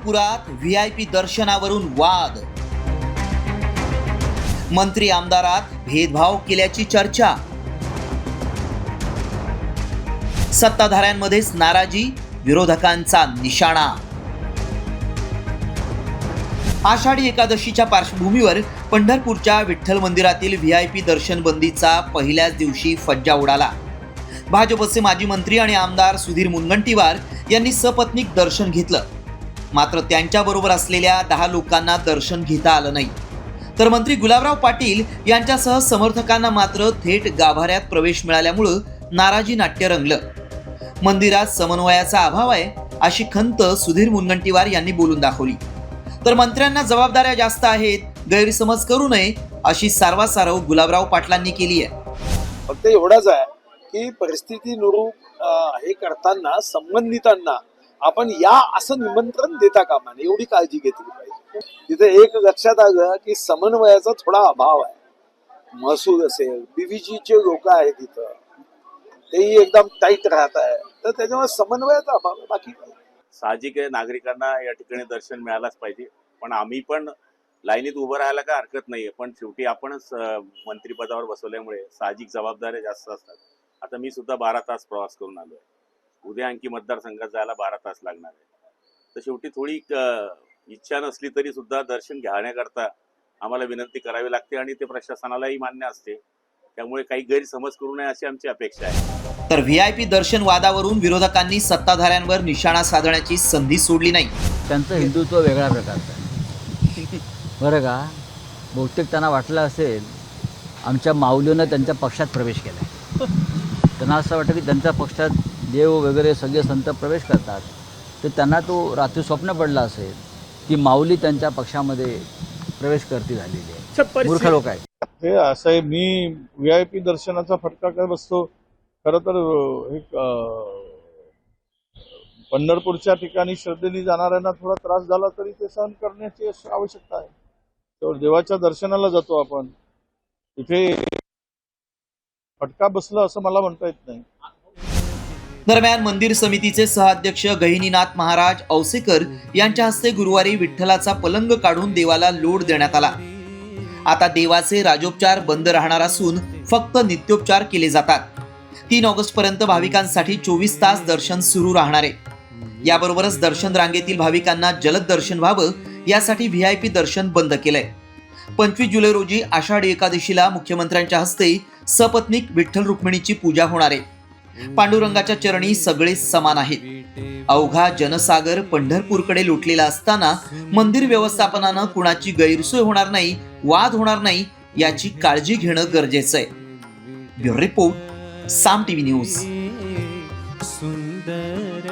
पंढरपुरात व्हीआयपी दर्शनावरून वाद, मंत्री आमदारात भेदभाव केल्याची चर्चा, सत्ताधाऱ्यांमध्येच नाराजी, विरोधकांचा निशाणा। आषाढी एकादशीच्या पार्श्वभूमीवर पंढरपूरच्या विठ्ठल मंदिरातील व्हीआयपी दर्शन बंदीचा पहिल्याच दिवशी फज्जा उडाला। भाजपचे माजी मंत्री आणि आमदार सुधीर मुनगंटीवार यांनी सपत्नीक दर्शन घेतलं, मात्र त्यांच्याबरोबर असलेल्या 10 लोकांना दर्शन घेता आलं नाही। तर मंत्री गुलाबराव पाटील यांच्यासह समर्थकांना मात्र थेट गाभाऱ्यात प्रवेश मिळाल्यामुळे नाराजी नाट्य रंगलं। मंदिरात समन्वयाचा अभाव आहे अशी खंत सुधीर मुनगंटीवार यांनी बोलून दाखवली। तर मंत्र्यांना जबाबदाऱ्या जास्त आहेत, गैरसमज करू नये अशी सारवासारव गुलाबराव पाटलांनी केली आहे। फक्त एवढाच आहे की परिस्थितीनुरूप हे करताना संबंधितांना आपण या असं निमंत्रण देता कामा नये, एवढी काळजी घेतली पाहिजे। तिथे एक लक्षात आलं की समन्वयाचा थोडा अभाव आहे। महसूल असेल, बीव्हीजीचे लोक आहेत तिथं, तेही एकदम टाईट राहत आहे, तर त्याच्यामुळे समन्वयाचा अभाव आहे, बाकी काय। साहजिक आहे, नागरिकांना या ठिकाणी दर्शन मिळालंच पाहिजे, पण आम्ही पण लाईनीत उभं राहायला काय हरकत नाहीये। पण शेवटी आपणच मंत्रिपदावर बसवल्यामुळे साहजिक जबाबदाऱ्या जास्त असतात। आता मी सुद्धा 12 तास प्रवास करून आलोय, उद्या आणखी मतदारसंघात जायला 12 तास लागणार आहे। तर शेवटी थोडी इच्छा नसली तरी सुद्धा दर्शन घेण्याकरता आम्हाला विनंती करावी लागते आणि ते प्रशासनालाही मान्य असते, त्यामुळे काही गैरसमज करू नये अशी आमची अपेक्षा आहे। तर व्हीआयपी दर्शन वादावरून विरोधकांनी सत्ताधाऱ्यांवर निशाणा साधण्याची संधी सोडली नाही। त्यांचं हिंदुत्व वेगळ्या प्रकारचं आहे बरं का। बहुतेक त्यांना वाटलं असेल आमच्या माऊलीनं त्यांच्या पक्षात प्रवेश केला। त्यांना असं वाटतं की त्यांच्या पक्षात देव वगैरे सगळे संत प्रवेश करतात, तर त्यांना तो रात्री स्वप्न पडलं असेल की माऊली त्यांच्या पक्षामध्ये प्रवेश करती झालेली आहे। मूर्ख लोक आहेत हे असं आहे। मी व्हीआयपी दर्शनाचा फटका काय बसतो। खरं तर पंढरपूरच्या ठिकाणी श्रद्धेने जाणाऱ्यांना थोडा त्रास झाला तरी ते सहन करण्याची आवश्यकता आहे। तर देवाच्या दर्शनाला जातो आपण, इथे फटका बसला असं मला म्हणता येत नाही। दरम्यान मंदिर समितीचे सहअध्यक्ष गहिनीनाथ महाराज औसेकर यांच्या हस्ते गुरुवारी विठ्ठलाचा पलंग काढून देवाला लोड देण्यात आला। आता देवाचे राजोपचार बंद राहणार असून फक्त नित्योपचार केले जातात। 3 ऑगस्ट पर्यंत भाविकांसाठी 24 तास दर्शन सुरू राहणार आहे। याबरोबरच दर्शन रांगेतील भाविकांना जलद दर्शन व्हावं यासाठी व्हीआयपी दर्शन बंद केलंय। 25 जुलै रोजी आषाढी एकादशीला मुख्यमंत्र्यांच्या हस्ते सपत्नीक विठ्ठल रुक्मिणीची पूजा होणार आहे। पांडुरंगाच्या चरणी सगळे समान आहेत। अवघा जनसागर पंढरपूरकडे लोटलेला असताना मंदिर व्यवस्थापनानं कुणाची गैरसोय होणार नाही, वाद होणार नाही याची काळजी घेणं गरजेचं आहे। ब्युरो रिपोर्ट, साम टीव्ही न्यूज। सुंदर